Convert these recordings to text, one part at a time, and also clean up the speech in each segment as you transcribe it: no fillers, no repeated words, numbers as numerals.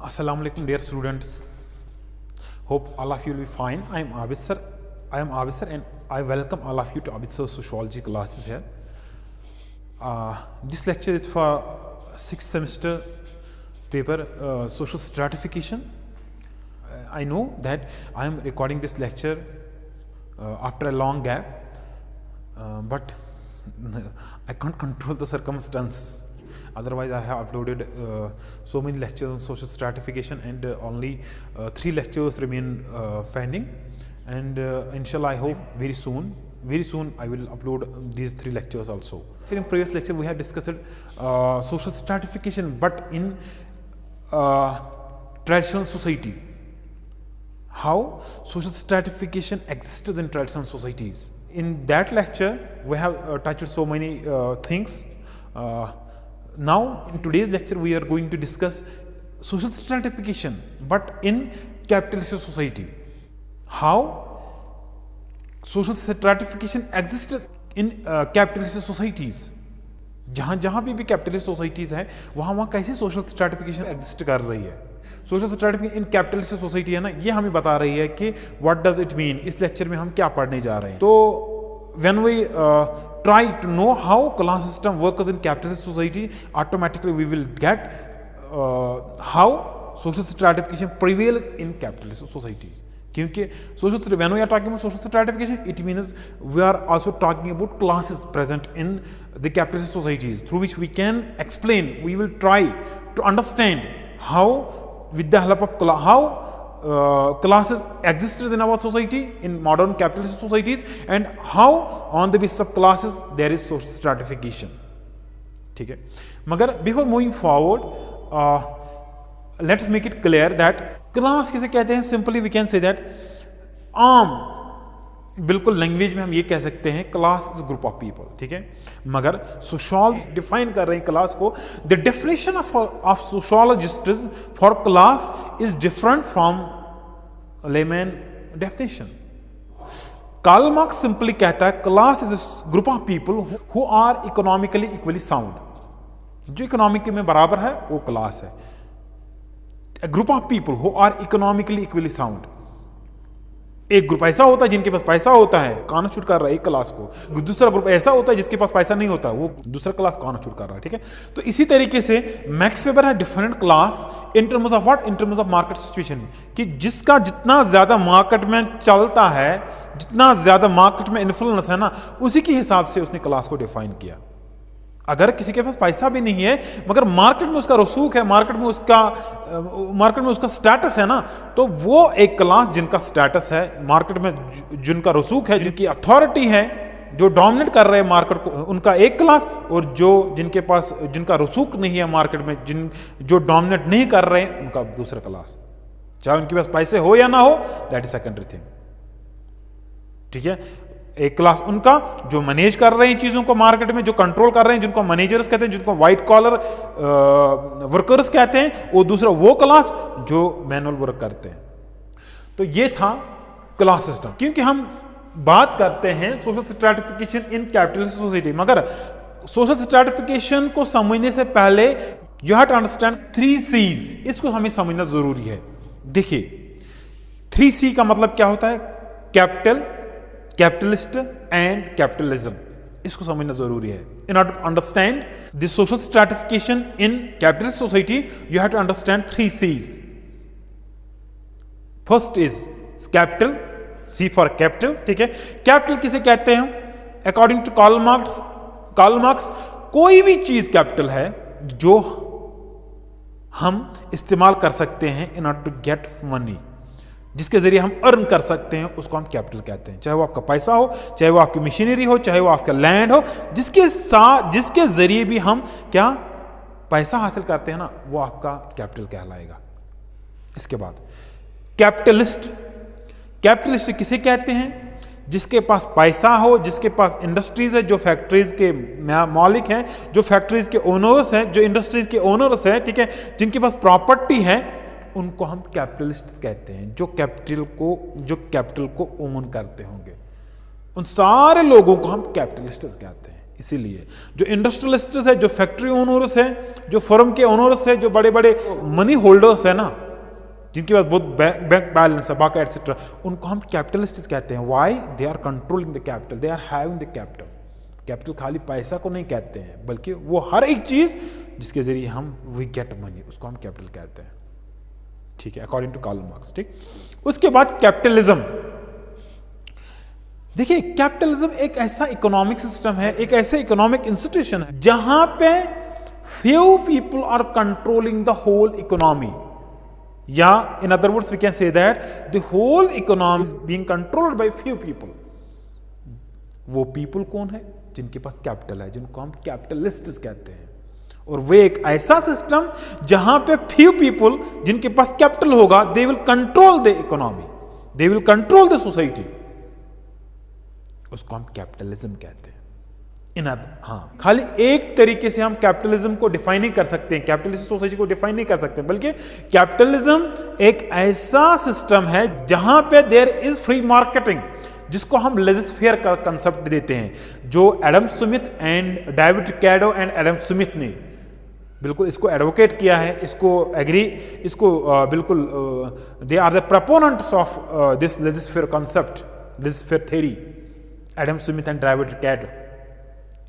Assalamu alaikum, dear students. Hope all of you will be fine. I am Abid sir. And I welcome all of you to Abid sir sociology classes here. This lecture is for 6th semester paper social stratification. I know that I am recording this lecture after a long gap, but I can't control the circumstance. Otherwise, I have uploaded so many lectures on social stratification, and only 3 lectures remain pending. And inshallah, I hope very soon I will upload these 3 lectures also. So in previous lecture, we have discussed social stratification, but in traditional society. How social stratification exists in traditional societies. In that lecture, we have touched so many things. Now, in today's lecture, we are going to discuss social stratification, but in capitalist society. How social stratification exists in capitalist societies. जहाँ भी capitalist societies हैं वहाँ कैसे social stratification exist कर रही है. Social stratification in capitalist society है ना, ये हमें बता रही है कि व्हाट डज इट मीन. इस लेक्चर में हम क्या पढ़ने जा रहे हैं. तो when we try to know how class system works in capitalist society, automatically we will get how social stratification prevails in capitalist societies. क्योंकि social, when we are talking about social stratification, it means we are also talking about classes present in the capitalist societies, through which we can explain, we will try to understand how, with the help of classes existed in our society, in modern capitalist societies, and how on the basis of classes there is social stratification. ठीक है, मगर before moving forward, let us make it clear that class किसे कहते हैं. Simply we can say that आम बिल्कुल language में हम ये कह सकते हैं class is group of people. ठीक है, मगर सोशोलॉजिस्ट डिफाइन कर रहे हैं क्लास को. The definition of sociologist for class is different from layman definition. Karl Marx simply कहता है class is a group of people who are economically equally sound. जो इकोनॉमिक में बराबर है वो क्लास है. A group of people who are economically equally sound. एक group ऐसा होता है जिनके पास पैसा होता है, कॉन्स्टिट्यूट कर रहा है एक क्लास को. दूसरा ग्रुप ऐसा होता है जिसके पास पैसा नहीं होता, वो दूसरा क्लास कॉन्स्टिट्यूट कर रहा है. ठीक है, तो इसी तरीके से मैक्स वेबर है different class in terms of what, in terms of market situation. कि जिसका जितना ज्यादा मार्केट में चलता है, जितना ज्यादा मार्केट में इन्फ्लुएंस है ना, उसी के हिसाब से उसने क्लास को डिफाइन किया. अगर किसी के पास पैसा भी नहीं है मगर मार्केट में उसका रसूख है, मार्केट में उसका स्टेटस है ना, तो वो एक क्लास जिनका स्टेटस है, मार्केट में जिनका रसूख है, जिनकी अथॉरिटी है, जो डोमिनेट कर रहे हैं मार्केट को, उनका एक क्लास. और जो जिनका रसूख नहीं है मार्केट में, जो डोमिनेट नहीं कर रहे हैं, उनका दूसरा क्लास. चाहे उनके पास पैसे हो या ना हो, दैट इज सेकेंडरी थिंग. ठीक है, एक क्लास उनका जो मैनेज कर रहे हैं चीजों को मार्केट में, जो कंट्रोल कर रहे हैं, जिनको मैनेजर्स कहते हैं, जिनको व्हाइट कॉलर वर्कर्स कहते हैं, वो दूसरा वो क्लास जो मैनुअल वर्क करते हैं. तो ये था क्लास सिस्टम. क्योंकि हम बात करते हैं social stratification in capitalist society, मगर सोशल स्ट्रैटिफिकेशन को समझने से पहले you have to understand 3 C's. इसको हमें समझना जरूरी है. देखिए 3 C का मतलब क्या होता है. Capital, capitalist and capitalism. इसको समझना जरूरी है. In order to understand the social stratification in capitalist society, you have to understand 3 C's. First is capital, C for capital. ठीक है, कैपिटल किसे कहते हैं. अकॉर्डिंग टू कार्ल मार्क्स कोई भी चीज कैपिटल है जो हम इस्तेमाल कर सकते हैं in order to get money, जिसके जरिए हम अर्न कर सकते हैं, उसको हम कैपिटल कहते हैं. चाहे वो आपका पैसा हो, चाहे वो आपकी मशीनरी हो, चाहे वो आपका लैंड हो, जिसके जरिए भी हम क्या पैसा हासिल करते हैं ना, वो आपका कैपिटल कहलाएगा. इसके बाद कैपिटलिस्ट किसे कहते हैं. जिसके पास पैसा हो, जिसके पास इंडस्ट्रीज है, जो फैक्ट्रीज के मालिक हैं, जो फैक्ट्रीज के ओनर्स हैं, जो इंडस्ट्रीज के ओनर्स हैं. ठीक है, जिनके पास प्रॉपर्टी है, उनको हम कैपिटलिस्ट कहते हैं. जो कैपिटल को ओन करते होंगे, उन सारे लोगों को हम कैपिटलिस्ट कहते हैं. इसीलिए जो इंडस्ट्रियलिस्ट्स है, जो फैक्ट्री ओनर्स है, जो फर्म के ओनर्स है, जो बड़े बड़े मनी होल्डर्स है ना, जिनके पास बहुत बैंक बैलेंस है, बाका एटसेट्रा, उनको हम कैपिटलिस्ट कहते हैं। Why? They are controlling the capital, they are having the capital. Capital खाली पैसा को नहीं कहते हैं, बल्कि वो हर एक चीज जिसके जरिए हम वी गेट मनी, उसको हम कैपिटल कहते हैं। ठीक है, अकॉर्डिंग टू कार्ल मार्क्स। ठीक, उसके बाद कैपिटलिज्म। देखिए, कैपिटलिज्म एक ऐसा इकोनॉमिक सिस्टम है, एक ऐसे इकोनॉमिक इंस्टीट्यूशन है जहां पे few people are controlling the whole economy, या in other words we can say that the whole economy is being controlled by few people. वो पीपल कौन है? जिनके पास कैपिटल है, जिनको हम कैपिटलिस्ट्स कहते हैं। और वे एक ऐसा सिस्टम जहां पे फ्यू पीपल जिनके पास कैपिटल होगा, they will control the economy, they will control the society, उसको हम कैपिटलिज्म कहते हैं। हाँ, खाली एक तरीके से हम कैपिटलिज्म को डिफाइन नहीं कर सकते हैं, कैपिटलिस्ट सोसाइटी को डिफाइन नहीं कर सकते, बल्कि कैपिटलिज्म एक ऐसा सिस्टम है जहां पे देयर इज फ्री मार्केटिंग, जिसको हम लेजिस्फेयर का कंसेप्ट देते हैं, जो Adam Smith and David Ricardo and Adam Smith ने बिल्कुल इसको एडवोकेट किया है, इसको एग्री, इसको बिल्कुल they are the proponents of this laissez faire concept, laissez faire theory, Adam Smith and David Ricardo.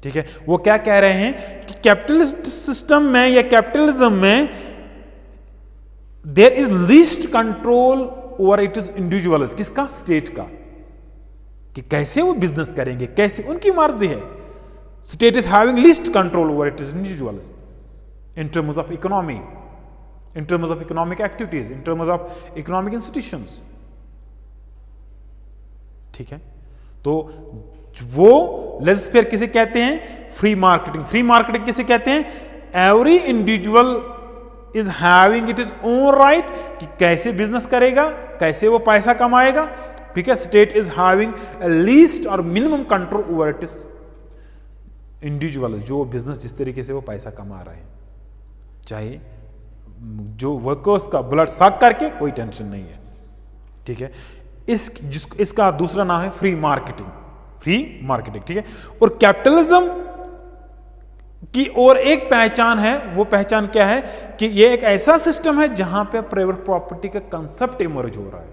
ठीक है, वो क्या कह रहे हैं कि कैपिटलिस्ट सिस्टम में या कैपिटलिज्म में there is least control over it is individuals. किसका? स्टेट का, कि कैसे वो बिजनेस करेंगे, कैसे, उनकी मर्जी है। State is having least control over it is individuals in terms of economy, in terms of economic activities, in terms of economic institutions. ठीक है, तो वो लेजिस्फेयर किसे कहते हैं? Free marketing. फ्री मार्केटिंग किसे कहते हैं? Every individual is having it is own right, कि कैसे बिजनेस करेगा, कैसे वो पैसा कमाएगा। ठीक है, स्टेट इज हैविंग लीस्ट और minimum control over it is individual, जो बिजनेस जिस तरीके से वो पैसा कमा रहे हैं, चाहे जो वर्कर्स का ब्लड सक करके, कोई टेंशन नहीं है। ठीक है, इसका दूसरा नाम है फ्री मार्केटिंग, फ्री मार्केटिंग। ठीक है, और कैपिटलिज्म की और एक पहचान है, वो पहचान क्या है कि ये एक ऐसा सिस्टम है जहां पे प्राइवेट प्रॉपर्टी का कंसेप्ट इमर्ज हो रहा है।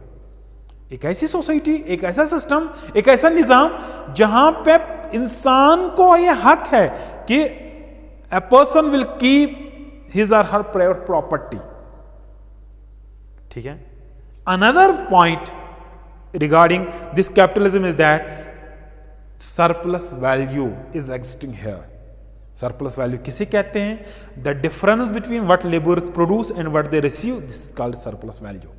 एक ऐसी सोसाइटी, एक ऐसा सिस्टम, एक ऐसा निजाम जहां पे इंसान को यह हक है कि a person will keep his or her private property. ठीक है, another point regarding this capitalism is that surplus value is existing here. Surplus value किसे कहते हैं? The difference between what laborers produce and what they receive, this is called surplus value.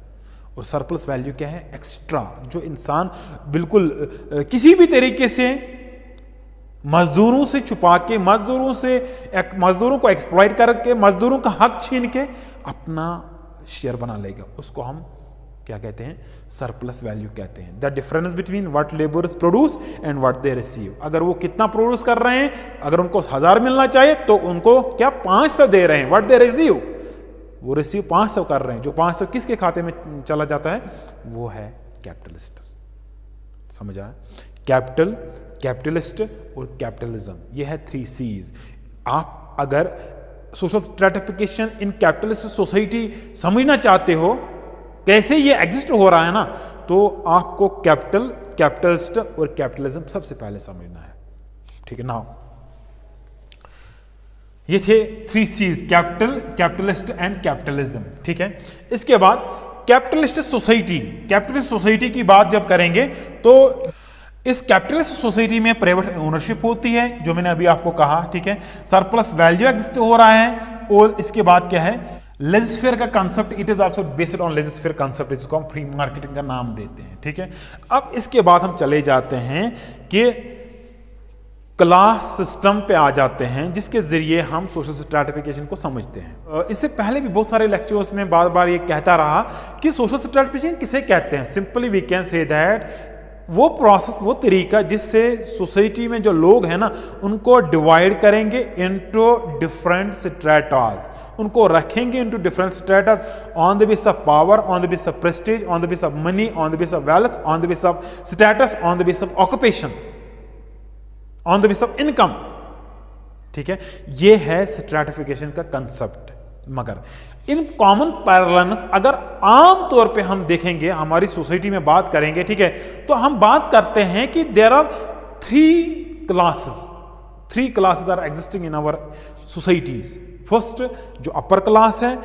और surplus value क्या है? Extra, जो इंसान बिल्कुल किसी भी तरीके से मजदूरों से छुपा के, मजदूरों को एक्सप्लॉइट करके, मजदूरों का हक छीन के अपना शेयर बना लेगा, उसको हम क्या कहते हैं? सरप्लस वैल्यू कहते हैं। The difference between what labours produce and what they receive. अगर वो कितना प्रोड्यूस कर रहे हैं, अगर उनको 1000 मिलना चाहिए तो उनको क्या 500 दे रहे हैं, व्हाट दे रिसीव, वो रिसीव 500 कर रहे हैं। जो 500 किसके खाते में चला जाता है? वो है कैपिटलिस्ट। समझ आया? कैपिटल, कैपिटलिस्ट और कैपिटलिज्म, ये है 3 C's। आप अगर सोशल स्ट्रेटिफिकेशन इन कैपिटलिस्ट सोसाइटी समझना चाहते हो, कैसे ये एग्जिस्ट हो रहा है ना, तो आपको कैपिटल, कैपिटलिस्ट और कैपिटलिज्म सबसे पहले समझना है। ठीक है, नाउ ये थे 3 C's, capital, capitalist and capitalism. ठीक है, इसके बाद कैपिटलिस्ट सोसाइटी, कैपिटलिस्ट सोसाइटी की बात जब करेंगे तो इस कैपिटलिस्ट सोसाइटी में प्राइवेट ओनरशिप होती है, जो मैंने अभी आपको कहा। ठीक है, सरप्लस वैल्यू एग्जिस्ट हो रहा है, और इसके बाद क्या है? लेजिस्फेयर का concept, it is also based on laissez faire concept, जिसको हम फ्री मार्केटिंग का नाम देते हैं। ठीक है, अब इसके बाद हम चले जाते हैं कि क्लास सिस्टम पे आ जाते हैं, जिसके जरिए हम सोशल स्ट्रैटिफिकेशन को समझते हैं। इससे पहले भी बहुत सारे लेक्चर्स में बार बार ये कहता रहा कि सोशल स्ट्रैटिफिकेशन किसे कहते हैं। Simply we can say that वो प्रोसेस, वो तरीका जिससे सोसाइटी में जो लोग हैं ना, उनको डिवाइड करेंगे इनटू डिफरेंट स्ट्रेटास, उनको रखेंगे into different stratas on the base of power, on the base of prestige, on the base of money, on the base of wealth, on the base of status, on the base of occupation, on the base of income. ठीक है, ये है stratification का concept. मगर in common parallels अगर आम तौर पे हम देखेंगे, हमारी सोसाइटी में बात करेंगे, ठीक है, तो हम बात करते हैं कि there are three classes are existing in our societies. First जो अपर क्लास है,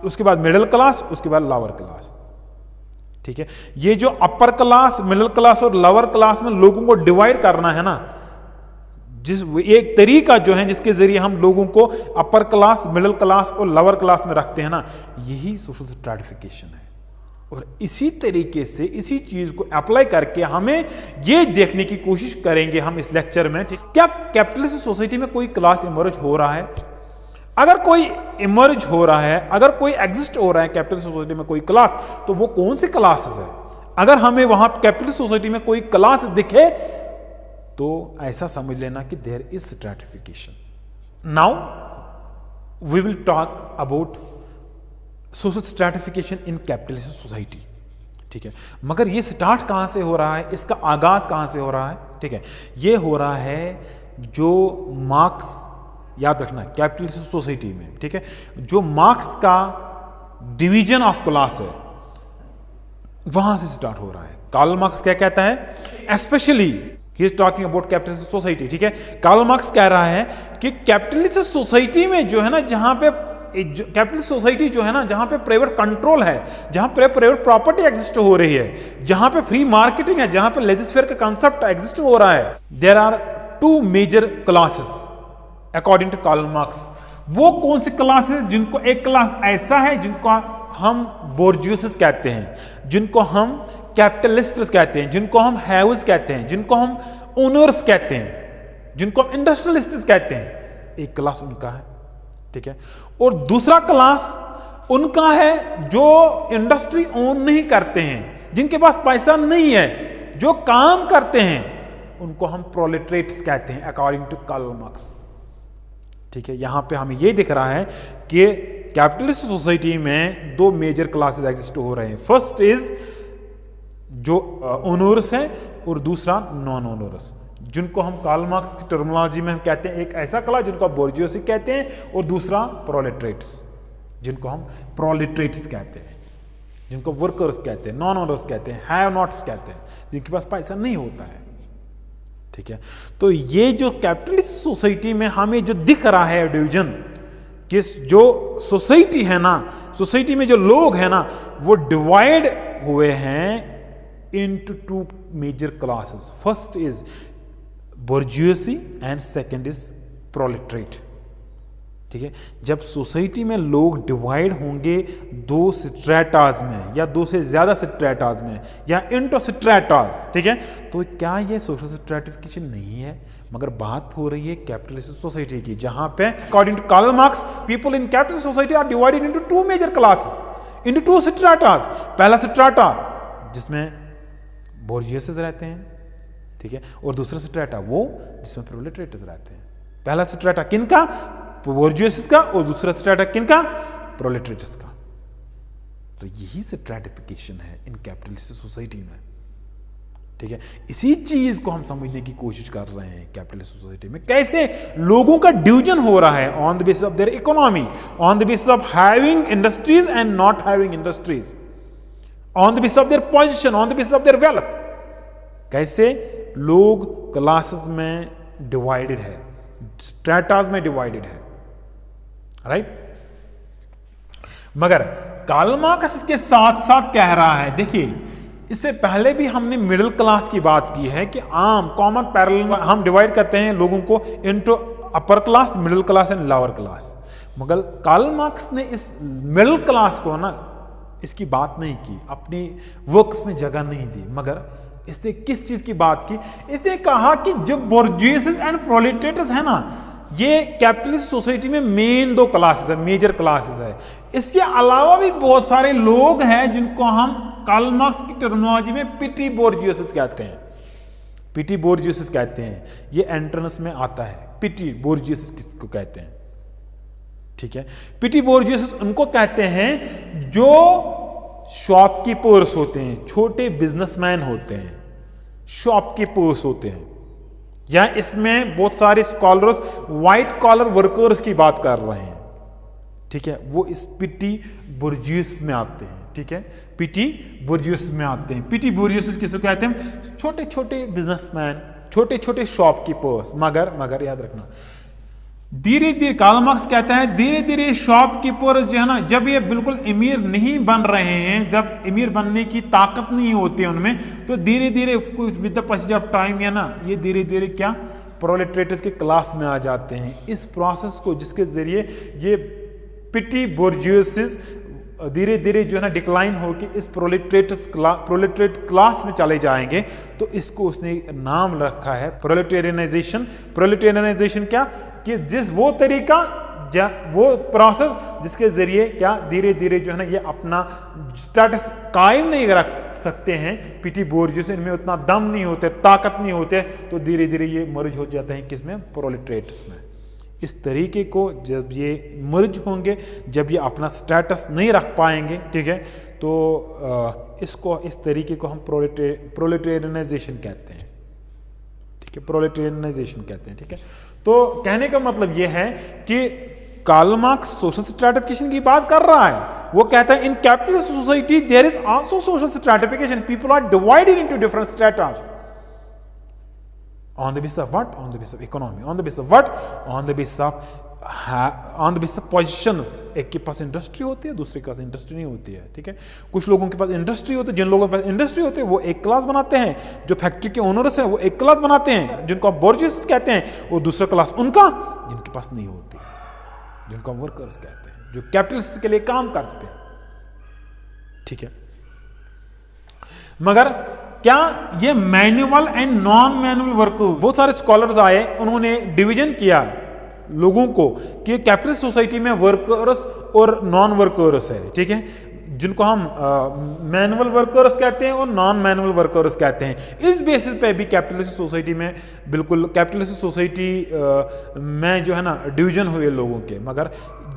उसके बाद मिडिल क्लास, उसके बाद लोअर क्लास। ठीक है, ये जो अपर क्लास, मिडिल क्लास और लोअर क्लास में लोगों को डिवाइड करना है ना, जिस एक तरीका जो है जिसके जरिए हम लोगों को अपर क्लास, मिडिल क्लास और लोअर क्लास में रखते हैं ना, यही सोशल स्ट्रैटिफिकेशन है। और इसी तरीके से इसी चीज को अप्लाई करके हमें ये देखने की कोशिश करेंगे हम इस लेक्चर में, क्या कैपिटलिस्ट सोसाइटी में कोई क्लास इमर्ज हो रहा है। अगर कोई इमर्ज हो रहा है, अगर कोई एग्जिस्ट हो रहा है कैपिटलिस्ट सोसाइटी में कोई क्लास, तो वो कौन सी क्लासेस है। अगर हमें वहां कैपिटलिस्ट सोसाइटी में कोई क्लास दिखे तो ऐसा समझ लेना कि there is stratification. Now we will talk about social stratification in capitalist society. ठीक है, मगर ये स्टार्ट कहां से हो रहा है, इसका आगाज कहां से हो रहा है। ठीक है, ये हो रहा है जो मार्क्स, याद रखना कैपिटलिस्ट सोसाइटी में, ठीक है, जो मार्क्स का डिवीजन ऑफ क्लास है वहां से स्टार्ट हो रहा है। कार्ल मार्क्स क्या कहता है, specially he is talking about capitalist society. ठीक है, कार्ल मार्क्स कह रहा है कि कैपिटलिस्ट सोसाइटी में जो है ना, जहां पे कैपिटलिस्ट सोसाइटी जो है ना, जहां पे प्राइवेट कंट्रोल है, जहां पे प्राइवेट प्रॉपर्टी एग्जिस्ट हो रही है, जहां पे फ्री मार्केटिंग है, जहां पे लेजिस्लेचर का कंसेप्ट एग्जिस्ट हो रहा है, there are two major classes according to Karl Marx. वो कौन सी क्लासेस, जिनको एक क्लास ऐसा है जिनको हम बोर्जियस कहते हैं, जिनको हम कैपिटलिस्ट्स कहते हैं, जिनको हम हैव्स कहते हैं, जिनको हम ओनर्स कहते हैं, जिनको हम इंडस्ट्रियलिस्ट्स कहते हैं। एक क्लास उनका है, ठीक है, और दूसरा क्लास उनका है जो इंडस्ट्री ओन नहीं करते हैं, जिनके पास पैसा नहीं है, जो काम करते हैं, उनको हम प्रोलेटरेट्स कहते हैं अकॉर्डिंग टू कार्ल मार्क्स। ठीक है, यहां पे हमें यह दिख रहा है कि कैपिटलिस्ट सोसाइटी में दो मेजर क्लासेस एग्जिस्ट हो रहे हैं। फर्स्ट इज जो ओनर्स है और दूसरा नॉन ओनर्स, जिनको हम कार्ल मार्क्स की टर्मिनोलॉजी में हम कहते हैं, एक ऐसा क्लास जिनको बोर्जियोसी कहते हैं और दूसरा प्रोलेटरेट्स, जिनको हम प्रोलेटरेट्स कहते हैं, जिनको वर्कर्स कहते हैं, नॉन ओनर्स कहते हैं, हैव नॉट्स कहते हैं, जिनके पास पैसा नहीं होता है। ठीक है, तो ये जो कैपिटलिस्ट सोसाइटी में हमें जो दिख रहा है डिवीजन, कि जो सोसाइटी है ना, सोसाइटी में जो लोग हैं ना, वो डिवाइड हुए हैं into two major classes. First is bourgeoisie and second is proletariat. ठीक है, जब सोसाइटी में लोग डिवाइड होंगे दो स्ट्रेटाज में या दो से ज्यादा स्ट्रेटाज में या इंटो स्ट्रेटाज, ठीक है, तो क्या ये सोशल स्ट्रैटिफिकेशन नहीं है, मगर बात हो रही है कैपिटलिस्ट सोसाइटी की, जहां पे according to Karl Marx people in capitalist society are divided into two major classes, into two stratas. पहला स्ट्रेटा जिसमें बोर्जियस रहते हैं, ठीक है, और दूसरा स्ट्रेटा वो जिसमें प्रोलेटरेट्स रहते हैं। पहला स्ट्रेटा किनका, बोर्जियस का, और दूसरा स्ट्रेटा किनका, प्रोलेटरेट्स का। तो यही स्ट्रैटिफिकेशन है इन कैपिटलिस्ट सोसाइटी में। ठीक है, इसी चीज को हम समझने की कोशिश कर रहे हैं कैपिटलिस्ट सोसाइटी में कैसे लोगों का डिवीजन हो रहा है on the basis of their economy, on the basis of having industries and not having industries, on the basis of their position, on the basis of their wealth. कैसे लोग classes में डिवाइडेड है, स्ट्रेटास में divided है, right. मगर Karl Marx के साथ साथ कह रहा है, देखिए इससे पहले भी हमने मिडिल क्लास की बात की है कि आम कॉमन पैरेलल हम डिवाइड करते हैं लोगों को into upper class, middle class and lower class. मगर कार्ल मार्क्स ने इस मिडिल क्लास को ना, इसकी बात नहीं की, अपनी वर्क्स में जगह नहीं दी, मगर इसने किस चीज की बात की, इसने कहा कि जो बोर्जियस एंड प्रोलेटरेट्स है ना, ये कैपिटलिस्ट सोसाइटी में मेन दो क्लासेस है, मेजर क्लासेस है। इसके अलावा भी बहुत सारे लोग हैं जिनको हम कार्ल मार्क्स की टर्मिनोलॉजी में पिटी बोर्जियस कहते हैं, पिटी बोर्जियस कहते हैं। ये एंट्रेंस में आता है, पिटी बोर्जियस किसको कहते हैं, ठीक है। पिटी बोर्जियस उनको कहते हैं जो शॉपकीपर्स होते हैं, छोटे बिजनेसमैन होते हैं, शॉपकीपर्स होते हैं, या इसमें बहुत सारे स्कॉलर्स व्हाइट कॉलर वर्कर्स की बात कर रहे हैं, ठीक है, वो इस पिटी बुर्जियस में आते हैं, ठीक है, पिटी बुर्जियस में आते हैं। पिटी बुर्जियस किसको कहते हैं? छोटे छोटे बिजनेसमैन, छोटे छोटे शॉपकीपर्स। मगर याद रखना, धीरे धीरे कार्ल मार्क्स कहता है धीरे धीरे शॉपकीपर जो है ना, जब ये बिल्कुल अमीर नहीं बन रहे हैं, जब अमीर बनने की ताकत नहीं होती है उनमें, तो धीरे धीरे कुछ with the passage of time है ना, ये धीरे धीरे क्या प्रोलेटरेट्स के क्लास में आ जाते हैं। इस प्रोसेस को जिसके जरिए ये पिटी बोर्जियस धीरे धीरे जो है ना डिक्लाइन होकर इस प्रोलेटरेट क्लास में चले जाएंगे, तो इसको उसने नाम रखा है प्रोलेटेरियनाइजेशन। प्रोलेटेरियनाइजेशन क्या कि वो तरीका, वो प्रोसेस जिसके जरिए क्या धीरे धीरे जो है ना ये अपना स्टेटस कायम नहीं रख सकते हैं। पिटी बोर्जियस, इनमें उतना दम नहीं होते, ताकत नहीं होते, तो धीरे धीरे ये मर्ज हो जाते हैं किसमें? प्रोलेटरेट्स में। इस तरीके को जब ये मर्ज होंगे, जब ये अपना स्टेटस नहीं रख पाएंगे, ठीक है, तो इसको इस तरीके को हम प्रोलेटेरियनाइजेशन कहते हैं, ठीक है, प्रोलेटेरियनाइजेशन कहते हैं, ठीक है। तो कहने का मतलब ये है कि कार्ल मार्क्स सोशल स्ट्रैटिफिकेशन की बात कर रहा है। वो कहता है in capitalist society there is also social stratification, people are divided into different stratas. On the basis of what? On the basis of economy. On the basis of what? On the basis of positions. एक के पास industry होती है, दूसरे के पास industry नहीं होती है, ठीक है। कुछ लोगों के पास इंडस्ट्री होती है, जिन लोगों के पास इंडस्ट्री होती है वो एक क्लास बनाते हैं, जो फैक्ट्री के ओनर्स हैं वो एक क्लास बनाते हैं, जिनको आप बोर्जियस कहते हैं, वो दूसरा क्लास उनका जिनके पास नहीं होती, जिनको वर्कर्स कहते हैं, जो कैपिटलिस्ट के लिए काम करते हैं, ठीक है। मगर क्या ये manual and non manual worker, बहुत सारे स्कॉलर्स आए, उन्होंने डिवीजन किया लोगों को कि कैपिटलिस्ट सोसाइटी में वर्कर्स और नॉन वर्कर्स है, ठीक है, जिनको हम मैनुअल वर्कर्स कहते हैं और नॉन मैनुअल वर्कर्स कहते हैं। इस बेसिस पे भी कैपिटलिस्ट सोसाइटी में बिल्कुल कैपिटलिस्ट सोसाइटी में जो है ना डिवीजन हुए लोगों के। मगर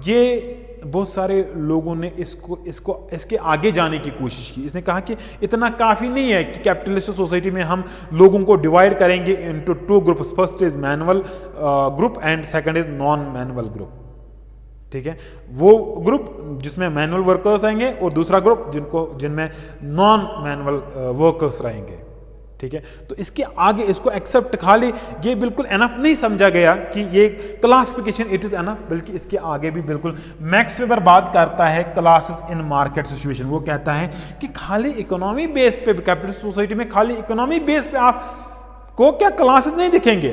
ये बहुत सारे लोगों ने इसके आगे जाने की कोशिश की। इसने कहा कि इतना काफ़ी नहीं है कि कैपिटलिस्ट सोसाइटी में हम लोगों को डिवाइड करेंगे into two groups, first is manual group and second is non manual group, ठीक है। वो ग्रुप जिसमें मैनुअल वर्कर्स आएंगे और दूसरा ग्रुप जिनमें नॉन मैनुअल वर्कर्स रहेंगे, ठीक है। तो इसके आगे इसको एक्सेप्ट खाली ये बिल्कुल एनफ नहीं समझा गया कि ये क्लासिफिकेशन इट इज एनफ, बल्कि इसके आगे भी बिल्कुल मैक्स वेबर बात करता है क्लासेस इन मार्केट सिचुएशन। वो कहता है कि खाली इकोनॉमी बेस पे, कैपिटलिस्ट सोसाइटी में खाली इकोनॉमी बेस पे आपको क्या क्लासेस नहीं दिखेंगे,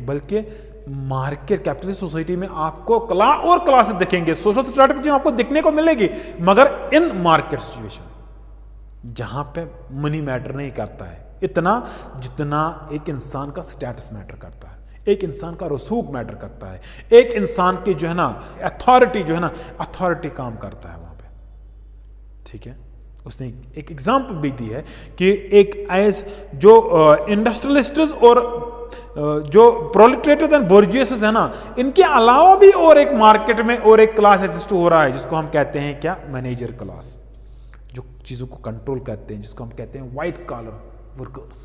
बल्कि मार्केट कैपिटलिस्ट सोसाइटी में आपको और क्लासेस दिखेंगे, सोशल स्ट्रैटिफिकेशन आपको दिखने को मिलेगी, मगर इन मार्केट सिचुएशन जहां पे मनी मैटर नहीं करता है इतना जितना एक इंसान का स्टेटस मैटर करता है, एक इंसान का रसूख मैटर करता है, एक इंसान की जो है ना अथॉरिटी जो है ना अथॉरिटी काम करता है वहां पे, ठीक है। उसने एक एग्जांपल भी दी है कि एक एज जो इंडस्ट्रियलिस्ट्स और जो प्रोलेटेरियट्स एंड बोर्जियस है ना, इनके अलावा भी और एक मार्केट में और एक क्लास एग्जिस्ट हो रहा है जिसको हम कहते हैं क्या? मैनेजर क्लास, जो चीजों को कंट्रोल करते हैं, जिसको हम कहते हैं व्हाइट कॉलर वर्कर्स,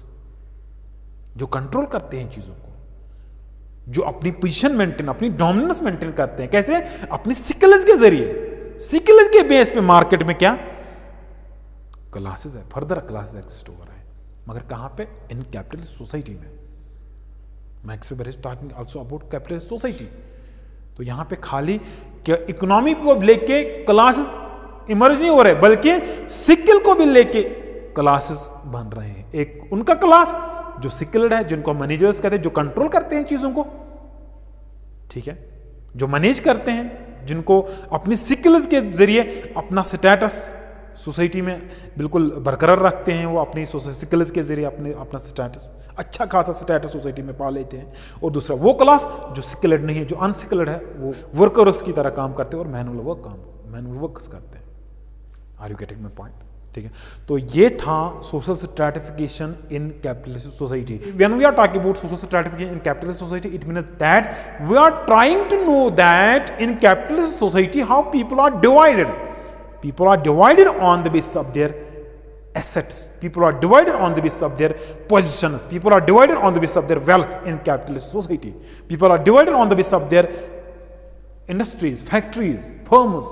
जो कंट्रोल करते हैं चीजों को, जो अपनी पोजीशन मेंटेन, अपनी डोमिनेंस मेंटेन करते हैं। कैसे? अपनी स्किल्स के जरिए, स्किल्स के बेस पे मार्केट में क्या क्लासेस है, फर्दर क्लासेस एग्जिस्ट हो रहा है, मगर कहां पे? इन कैपिटलिस्ट सोसाइटी में। Max weber is talking also about capitalist society. तो यहां पे खाली इकोनॉमी को लेके क्लासेस इमर्ज नहीं हो रहे, बल्कि स्किल को भी लेके क्लासेस बन रहे हैं। एक उनका क्लास जो स्किल्ड है, जिनको मैनेजर्स कहते हैं, जो कंट्रोल करते हैं चीजों को, ठीक है, जो मैनेज करते हैं, जिनको अपनी स्किल्स के जरिए अपना स्टेटस सोसाइटी में बिल्कुल बरकरार रखते हैं, वो अपनी स्किल्स के जरिए अपना स्टेटस, अच्छा खासा स्टेटस सोसाइटी में पा लेते हैं। और दूसरा वो क्लास जो स्किल्ड नहीं है, जो अनस्किल्ड है, वो वर्कर्स की तरह काम करते हैं और मैनुअल वर्क्स करते हैं। Are you getting my point? ठीक है। तो ये था social stratification in capitalist society. When we are talking about social stratification in capitalist society, it means that we are trying to know that in capitalist society how people are divided. People are divided on the basis of their assets. People are divided on the basis of their positions. People are divided on the basis of their wealth in capitalist society. People are divided on the basis of their industries, factories, firms.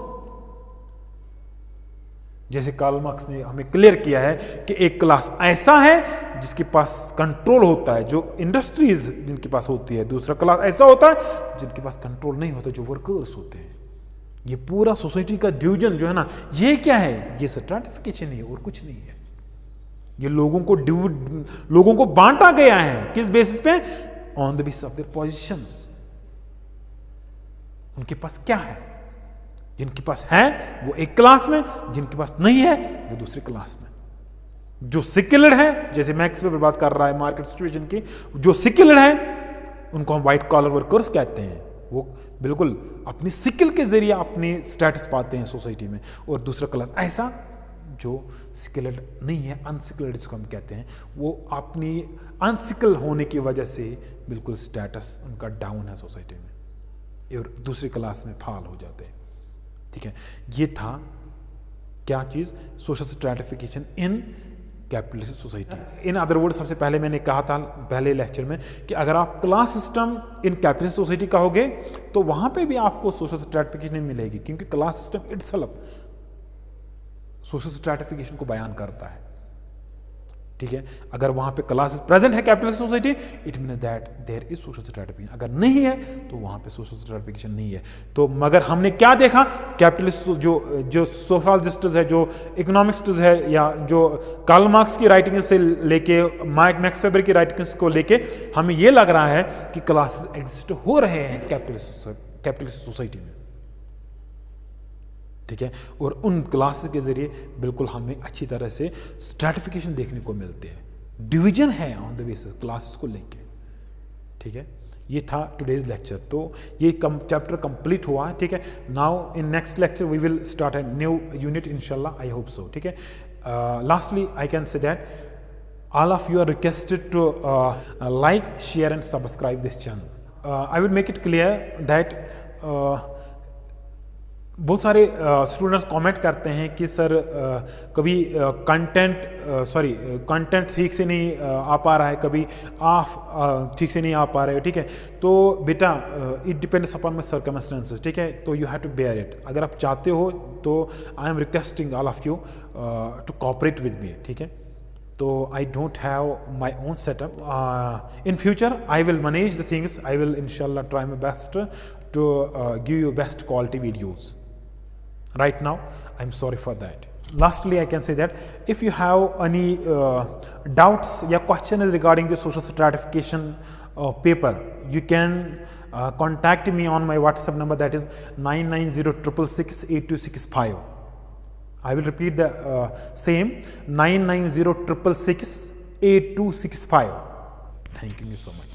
जैसे Karl Marx ने हमें clear किया है कि एक class ऐसा है जिसके पास कंट्रोल होता है, जो इंडस्ट्रीज जिनके पास होती है, दूसरा क्लास ऐसा होता है जिनके पास कंट्रोल नहीं होता, जो वर्कर्स होते हैं। ये पूरा सोसाइटी का डिवीजन जो है ना, ये क्या है? ये स्ट्रैटिफिकेशन है और कुछ नहीं है। ये लोगों को बांटा गया है किस बेसिस पे? On the basis of their positions. उनके पास क्या है? जिनके पास है वो एक क्लास में, जिनके पास नहीं है वो दूसरी क्लास में। जो स्किल्ड है, जैसे मैक्स पे बात कर रहा है मार्केट सिचुएशन की, जो स्किल्ड है उनको हम व्हाइट कॉलर वर्कर्स कहते हैं। वो बिल्कुल अपनी स्किल के जरिए अपनी स्टेटस पाते हैं सोसाइटी में। और दूसरा क्लास ऐसा जो स्किल्ड नहीं है, अनस्किल्ड जिसको हम कहते हैं, वो अपनी अनस्किल होने की वजह से बिल्कुल स्टेटस उनका डाउन है सोसाइटी में, और दूसरी क्लास में फाल हो जाते हैं। ठीक है, ये था क्या चीज? Social stratification in capitalist society. In other word, सबसे पहले मैंने कहा था पहले लेक्चर में कि अगर आप class system in capitalist society कहोगे तो वहां पे भी आपको सोशल स्ट्रैटिफिकेशन नहीं मिलेगी, क्योंकि class system itself social stratification को बयान करता है। ठीक है, अगर वहां पे क्लासेस प्रेजेंट है capitalist society, it means that there is social stratification. अगर नहीं है तो वहां पे सोशल स्ट्रैटिफिकेशन नहीं है। तो मगर हमने क्या देखा? कैपिटलिस्ट जो सोशलॉजिस्ट्स है, जो इकोनॉमिस्ट्स है, या जो कार्ल मार्क्स की राइटिंग से लेके मैक्स वेबर की राइटिंग्स को लेके हमें ये लग रहा है कि क्लासेस एग्जिस्ट हो रहे हैं कैपिटलिस्ट सोसाइटी में। ठीक है, और उन क्लासेस के जरिए बिल्कुल हमें अच्छी तरह से स्ट्रैटिफिकेशन देखने को मिलते हैं। डिवीजन है ऑन द बेसिस क्लासेस को लेके। ठीक है, ये था टुडेज लेक्चर। तो ये चैप्टर कंप्लीट हुआ है। ठीक है, now in next lecture we will start a new unit इंशाल्लाह, आई होप सो। ठीक है, lastly I can say that all of you are requested to like, share and subscribe this channel. I will make it clear that बहुत सारे students comment करते हैं कि sir कभी content ठीक से नहीं आ पा रहा है, कभी आप ठीक से नहीं आ पा रहे हो। ठीक है, तो बेटा it depends upon my circumstances. ठीक है, तो you have to bear it. अगर आप चाहते हो तो I am requesting all of you to cooperate with me. ठीक है, तो I don't have my own setup. In future I will मैनेज द थिंग्स। आई विल इंशाल्लाह try my best to give you best quality videos. Right now, I'm sorry for that. Lastly, I can say that if you have any doubts or questions regarding the social stratification paper, you can contact me on my WhatsApp number, that is 99066682665. I will repeat the same 990668265. Thank you so much.